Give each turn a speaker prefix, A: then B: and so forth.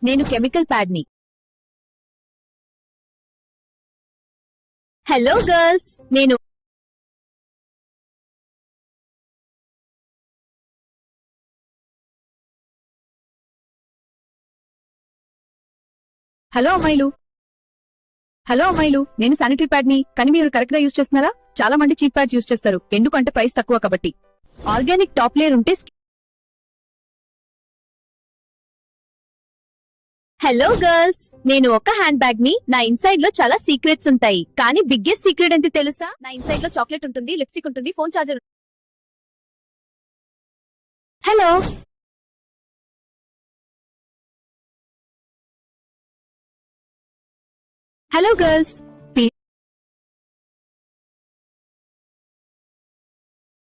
A: నేను chemical pad ని. Hello girls, నేను హలో అమ్మాయిలు హలో అమ్మాయిలు నేను శానిటరీ ప్యాడ్ ని, కానీ మీరు కరెక్ట్ గా యూజ్ చేస్తున్నారా? చాలా మంది చీప్ ప్యాడ్స్ యూజ్ చేస్తారు, ఎందుకంటే ప్రైస్ తక్కువ కాబట్టి. ఆర్గానిక్ టాప్ లేయర్ ఉంటే. హలో గర్ల్స్, నేను ఒక హ్యాండ్ బ్యాగ్ ని. నా ఇన్సైడ్ లో చాలా సీక్రెట్స్ ఉంటాయి, కానీ బిగ్గెస్ట్ సీక్రెట్ ఎంత తెలుసా? నా ఇన్సైడ్ లో చాక్లెట్ ఉంటుంది, లిప్స్టిక్ ఉంటుంది, phone charger. Hello hello girls,